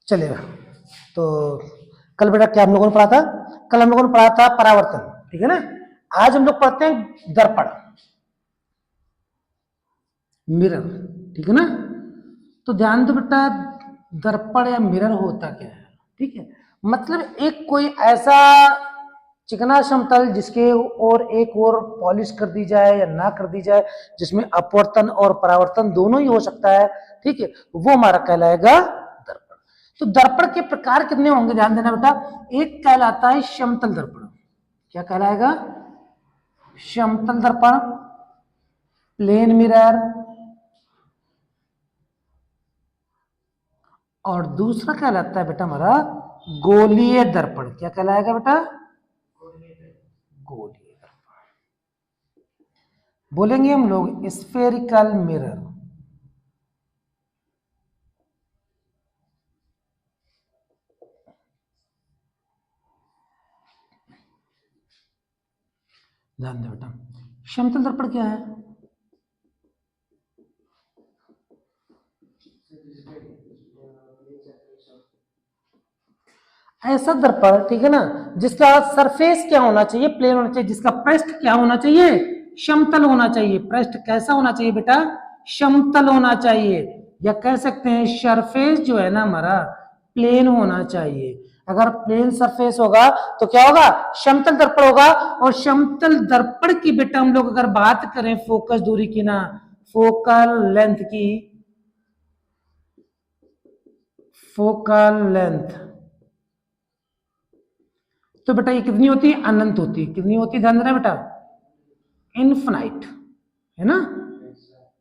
चलेगा। तो कल बेटा क्या हम लोगों ने पढ़ा था? कल हम लोगों ने पढ़ा था परावर्तन, ठीक है ना। आज हम लोग पढ़ते हैं दर्पण, मिरर, ठीक है ना। तो ध्यान दो बेटा, दर्पण या मिरर होता क्या है, ठीक है। मतलब एक कोई ऐसा चिकना समतल जिसके और एक और पॉलिश कर दी जाए या ना कर दी जाए, जिसमें अपवर्तन और परावर्तन दोनों ही हो सकता है, ठीक है, वो हमारा कहलाएगा दर्पण। तो दर्पण के प्रकार कितने होंगे, ध्यान देना बेटा। एक कहलाता है समतल दर्पण। क्या कहलाएगा? समतल दर्पण, प्लेन मिरर। और दूसरा कहलाता है बेटा हमारा गोलीय दर्पण। क्या कहलाएगा बेटा? गोलीय दर्पण। बोलेंगे हम लोग स्फेरिकल मिरर। ध्यान दो बेटा, समतल दर्पण क्या है? ऐसा दर्पण, ठीक है ना, जिसका सरफेस क्या होना चाहिए? प्लेन होना चाहिए। जिसका पृष्ठ क्या होना चाहिए? समतल होना चाहिए। पृष्ठ कैसा होना चाहिए बेटा? समतल होना चाहिए। या कह सकते हैं सरफेस जो है ना हमारा प्लेन होना चाहिए। अगर प्लेन सरफेस होगा तो क्या होगा? समतल दर्पण होगा। और समतल दर्पण की बेटा हम लोग अगर बात करें फोकस दूरी की ना, फोकल लेंथ की, फोकल लेंथ, तो बेटा ये कितनी होती है? अनंत होती है। कितनी होती है? ध्यान देना बेटा, इनफिनाइट, है ना,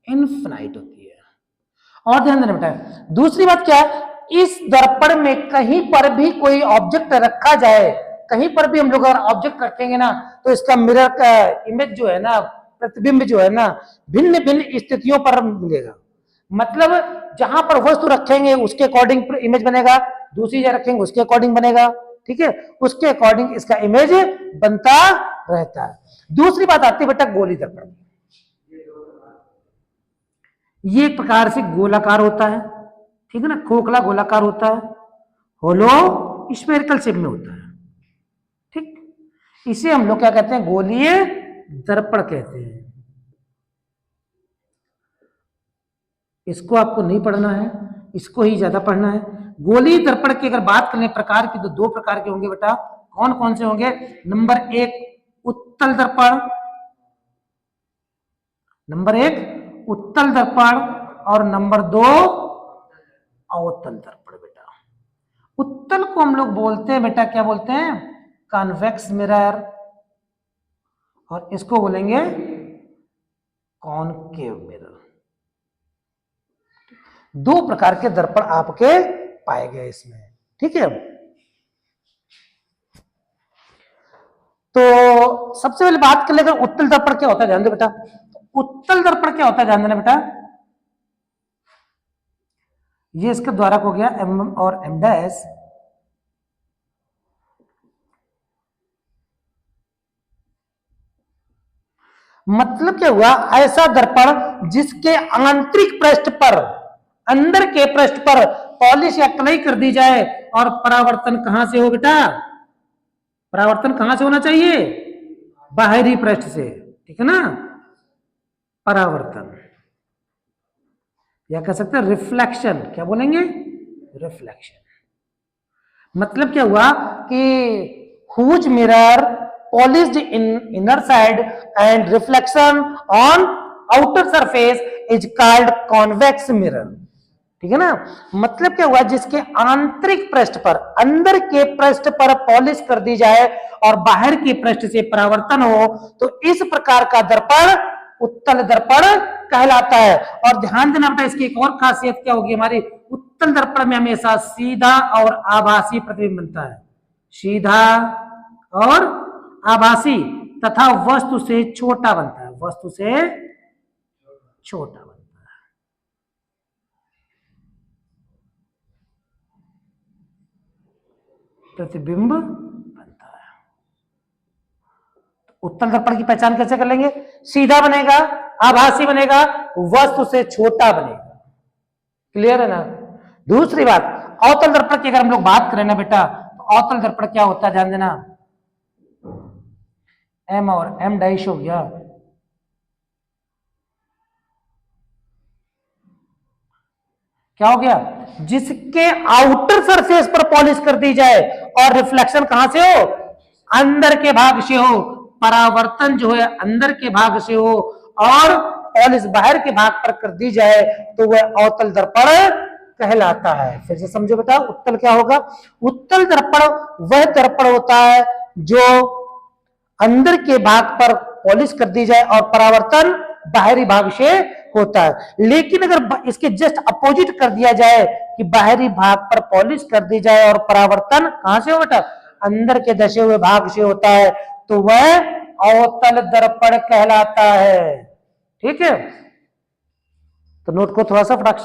इनफिनाइट होती है। और ध्यान देना बेटा, दूसरी बात क्या है, इस दर्पण में कहीं पर भी कोई ऑब्जेक्ट रखा जाए, कहीं पर भी हम लोग अगर ऑब्जेक्ट रखेंगे ना, तो इसका मिरर का इमेज जो है ना, प्रतिबिंब जो है ना, भिन्न भिन्न स्थितियों पर मिलेगा। मतलब जहां पर वस्तु रखेंगे उसके अकॉर्डिंग इमेज बनेगा, दूसरी जगह रखेंगे उसके अकॉर्डिंग बनेगा, ठीक है, उसके अकॉर्डिंग इसका इमेज बनता रहता है। दूसरी बात आती है बेटा गोली दर्पण। ये एक प्रकार से गोलाकार होता है, ठीक है ना, खोखला गोलाकार होता है, होलो स्फेरिकल शेप में होता है, ठीक। इसे हम लोग क्या कहते हैं? गोलीय दर्पण कहते हैं। इसको आपको नहीं पढ़ना है, इसको ही ज्यादा पढ़ना है। गोलीय दर्पण की अगर बात करें प्रकार की, तो दो प्रकार के होंगे बेटा। कौन कौन से होंगे? नंबर एक उत्तल दर्पण, नंबर एक उत्तल दर्पण, और नंबर दो अवतल दर्पण बेटा। उत्तल को हम लोग बोलते हैं बेटा, क्या बोलते हैं? Convex mirror. और इसको बोलेंगे कॉनकेव मिरर। दो प्रकार के दर्पण आपके पाए गए इसमें, ठीक है। तो सबसे पहले बात कर लेते हैं उत्तल दर्पण क्या होता है। ध्यान दो बेटा, उत्तल दर्पण क्या होता है, ध्यान देना बेटा। ये इसका द्वारक हो गया एम और एम डैश। मतलब क्या हुआ? ऐसा दर्पण जिसके आंतरिक पृष्ठ पर, अंदर के पृष्ठ पर पॉलिश या कलई कर दी जाए, और परावर्तन कहां से हो बेटा? परावर्तन कहां से होना चाहिए? बाहरी पृष्ठ से, ठीक है ना। परावर्तन या कह सकते हैं रिफ्लेक्शन। क्या बोलेंगे? रिफ्लेक्शन। मतलब क्या हुआ कि whose mirror polished in inner side and reflection on outer surface is called convex mirror, ठीक है ना। मतलब क्या हुआ? जिसके आंतरिक पृष्ठ पर, अंदर के पृष्ठ पर पॉलिश कर दी जाए और बाहर के पृष्ठ से परावर्तन हो, तो इस प्रकार का दर्पण उत्तल दर्पण कहलाता है। और ध्यान देना बेटा, इसकी एक और खासियत क्या होगी हमारी? उत्तल दर्पण में हमेशा सीधा और आभासी प्रतिबिंब बनता है, सीधा और आभासी, तथा वस्तु से छोटा बनता है, वस्तु से छोटा बनता है। प्रतिबिंब बनता है। उत्तल दर्पण की पहचान कैसे कर लेंगे? सीधा बनेगा, आभासी बनेगा, वस्तु से छोटा बनेगा। क्लियर है ना? दूसरी बात, अवतल दर्पण की अगर हम लोग बात करें ना बेटा, तो अवतल दर्पण क्या होता है ध्यान देना, एम और एम डैश हो गया, क्या हो गया, जिसके आउटर सरफेस पर पॉलिश कर दी जाए और रिफ्लेक्शन कहां से हो, अंदर के भाग से हो, परावर्तन जो है अंदर के भाग से हो और पॉलिश बाहर के भाग पर कर दी जाए तो वह अवतल दर्पण कहलाता है। फिर से समझो बेटा, उत्तल क्या होगा, उत्तल दर्पण वह दर्पण होता है जो अंदर के भाग पर पॉलिश कर दी जाए और परावर्तन बाहरी भाग से होता है। लेकिन अगर इसके जस्ट अपोजिट कर दिया जाए कि बाहरी भाग पर पॉलिश कर दी जाए और परावर्तन कहां से हो बेटा, अंदर के दशे हुए भाग से होता है, तो वह अवतल दर्पण कहलाता है। ठीक है, तो नोट को थोड़ा सा फटाक